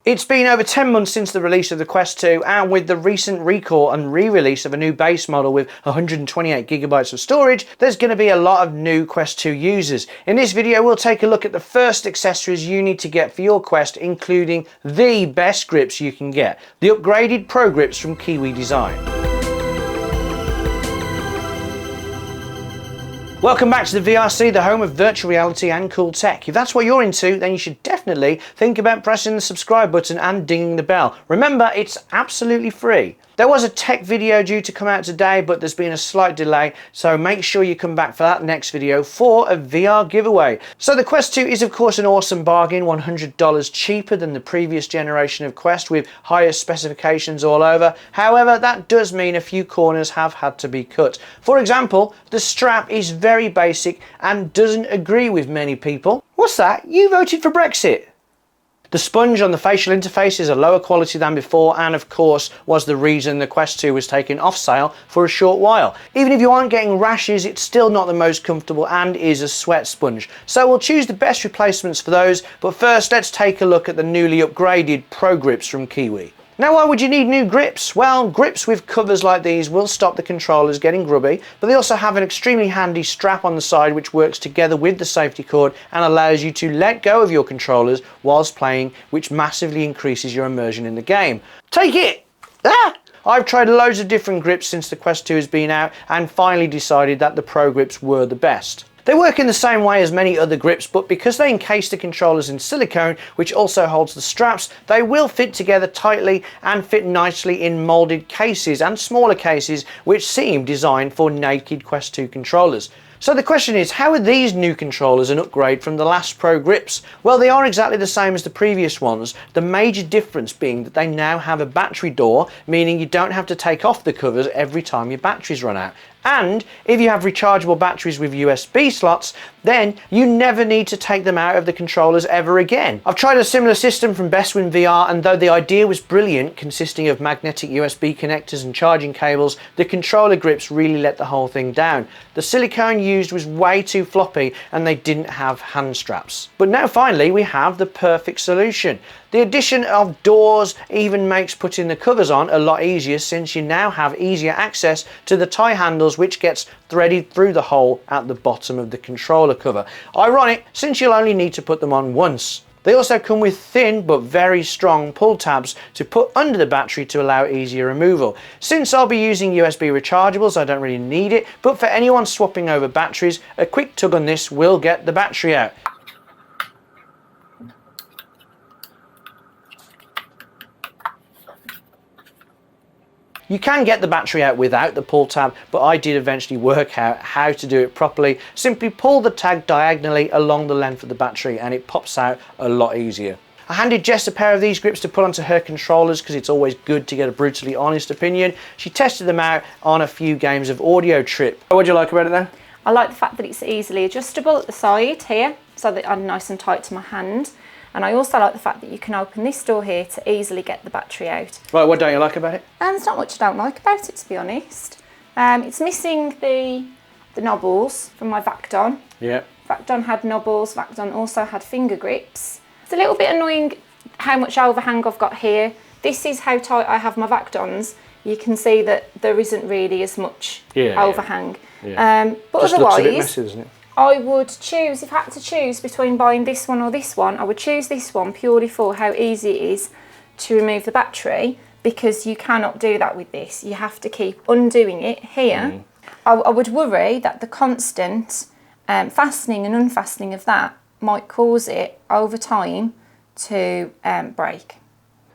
It's been over 10 months since the release of the Quest 2, and with the recent recall and re-release of a new base model with 128GB of storage, there's going to be a lot of new Quest 2 users. In this video we'll take a look at the first accessories you need to get for your Quest, including the best grips you can get, the upgraded Pro Grips from Kiwi Design. Welcome back to the VRC, the home of virtual reality and cool tech. If that's what you're into, then you should definitely think about pressing the subscribe button and dinging the bell. Remember, it's absolutely free. There was a tech video due to come out today, but there's been a slight delay, so make sure you come back for that next video for a VR giveaway. So the Quest 2 is of course an awesome bargain, $100 cheaper than the previous generation of Quest with higher specifications all over. However, that does mean a few corners have had to be cut. For example, the strap is very basic and doesn't agree with many people. What's that? You voted for Brexit. The sponge on the facial interface is a lower quality than before, and of course was the reason the Quest 2 was taken off sale for a short while. Even if you aren't getting rashes, it's still not the most comfortable and is a sweat sponge. So we'll choose the best replacements for those, but first let's take a look at the newly upgraded Pro Grips from Kiwi. Now, why would you need new grips? Well, grips with covers like these will stop the controllers getting grubby, but they also have an extremely handy strap on the side which works together with the safety cord and allows you to let go of your controllers whilst playing, which massively increases your immersion in the game. Take it! Ah! I've tried loads of different grips since the Quest 2 has been out and finally decided that the Pro Grips were the best. They work in the same way as many other grips, but because they encase the controllers in silicone, which also holds the straps, they will fit together tightly and fit nicely in moulded cases and smaller cases which seem designed for naked Quest 2 controllers. So the question is, how are these new controllers an upgrade from the last Pro Grips? Well, they are exactly the same as the previous ones, the major difference being that they now have a battery door, meaning you don't have to take off the covers every time your batteries run out. And if you have rechargeable batteries with USB slots, then you never need to take them out of the controllers ever again. I've tried a similar system from Bestwin VR, and though the idea was brilliant, consisting of magnetic USB connectors and charging cables, the controller grips really let the whole thing down. The silicone used was way too floppy and they didn't have hand straps. But now finally we have the perfect solution. The addition of doors even makes putting the covers on a lot easier, since you now have easier access to the tie handles which gets threaded through the hole at the bottom of the controller cover. Ironic, since you'll only need to put them on once. They also come with thin but very strong pull tabs to put under the battery to allow easier removal. Since I'll be using USB rechargeables, I don't really need it, but for anyone swapping over batteries, a quick tug on this will get the battery out. You can get the battery out without the pull tab, but I did eventually work out how to do it properly. Simply pull the tag diagonally along the length of the battery and it pops out a lot easier. I handed Jess a pair of these grips to put onto her controllers because it's always good to get a brutally honest opinion. She tested them out on a few games of Audio Trip. What do you like about it then? I like the fact that it's easily adjustable at the side here, so that I'm nice and tight to my hand. And I also like the fact that you can open this door here to easily get the battery out. Right, what don't you like about it? There's not much I don't like about it, to be honest. It's missing the knobbles from my Vakdon. Yeah. Vakdon had knobbles, Vakdon also had finger grips. It's a little bit annoying how much overhang I've got here. This is how tight I have my Vakdons. You can see that there isn't really as much overhang. Yeah. But just otherwise, looks a bit messy, doesn't it? I would choose, if I had to choose between buying this one or this one, I would choose this one purely for how easy it is to remove the battery, because you cannot do that with this. You have to keep undoing it here. I would worry that the constant fastening and unfastening of that might cause it over time to break.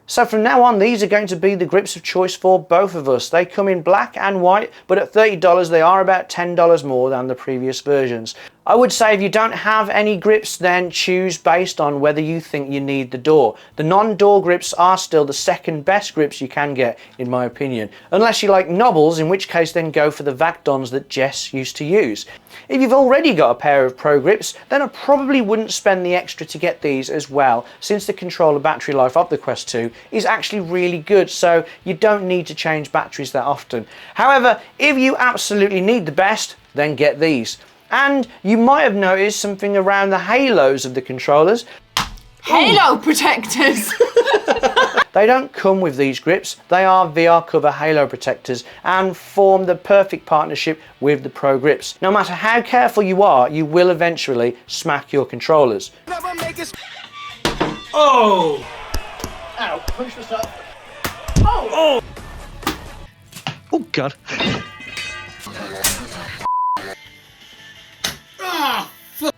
So from now on, these are going to be the grips of choice for both of us. They come in black and white, but at $30 they are about $10 more than the previous versions. I would say if you don't have any grips, then choose based on whether you think you need the door. The non-door grips are still the second best grips you can get, in my opinion. Unless you like knobbles, in which case then go for the Vakdons that Jess used to use. If you've already got a pair of Pro Grips, then I probably wouldn't spend the extra to get these as well, since the controller battery life of the Quest 2 is actually really good, so you don't need to change batteries that often. However, if you absolutely need the best, then get these. And you might have noticed something around the halos of the controllers. Halo protectors. They don't come with these grips, they are VR cover halo protectors and form the perfect partnership with the Pro grips. No matter how careful you are, you will eventually smack your controllers. Oh! Ow, punch myself. Oh! Oh God.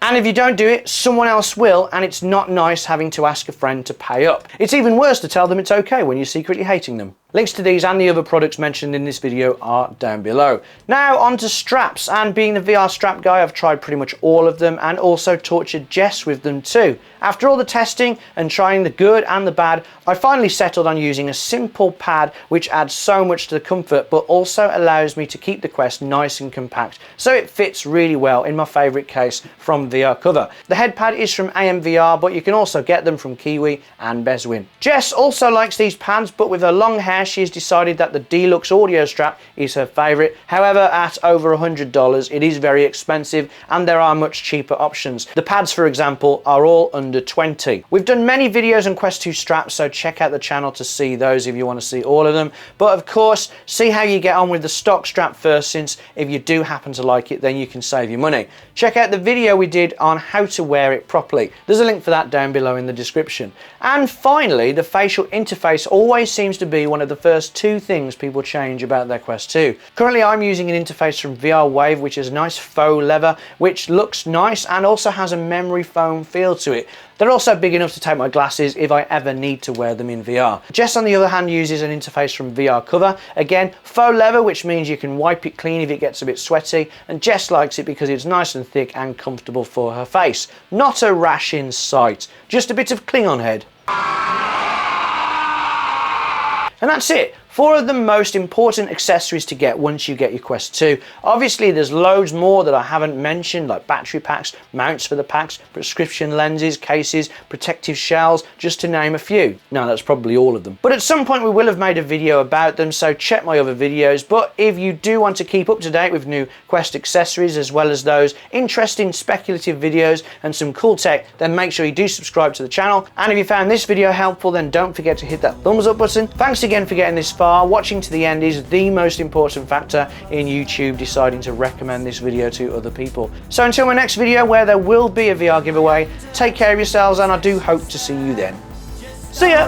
And if you don't do it, someone else will, and it's not nice having to ask a friend to pay up. It's even worse to tell them it's okay when you're secretly hating them. Links to these and the other products mentioned in this video are down below. Now onto straps, and being the VR strap guy, I've tried pretty much all of them and also tortured Jess with them too. After all the testing and trying the good and the bad, I finally settled on using a simple pad which adds so much to the comfort but also allows me to keep the Quest nice and compact, so it fits really well in my favourite case from VR Cover. The head pad is from AMVR, but you can also get them from Kiwi and Beswin. Jess also likes these pads, but with her long hair she has decided that the Deluxe Audio Strap is her favourite. However, at over $100 it is very expensive and there are much cheaper options. The pads, for example, are all under 20. We've done many videos on Quest 2 straps, so check out the channel to see those if you want to see all of them. But of course, see how you get on with the stock strap first, since if you do happen to like it, then you can save your money. Check out the video we did on how to wear it properly. There's a link for that down below in the description. And finally, the facial interface always seems to be one of the first two things people change about their Quest 2. Currently I'm using an interface from VR Wave, which is a nice faux leather, which looks nice and also has a memory foam feel to it. They're also big enough to take my glasses if I ever need to wear them in VR. Jess, on the other hand, uses an interface from VR Cover. Again, faux leather, which means you can wipe it clean if it gets a bit sweaty, and Jess likes it because it's nice and thick and comfortable for her face. Not a rash in sight, just a bit of Klingon head. And that's it. 4 of the most important accessories to get once you get your Quest 2. Obviously there's loads more that I haven't mentioned, like battery packs, mounts for the packs, prescription lenses, cases, protective shells, just to name a few. No, that's probably all of them. But at some point we will have made a video about them, so check my other videos. But if you do want to keep up to date with new Quest accessories, as well as those interesting speculative videos and some cool tech, then make sure you do subscribe to the channel. And if you found this video helpful, then don't forget to hit that thumbs up button. Thanks again for getting this far. Watching to the end is the most important factor in YouTube deciding to recommend this video to other people. So until my next video, where there will be a VR giveaway, take care of yourselves and I do hope to see you then. See ya!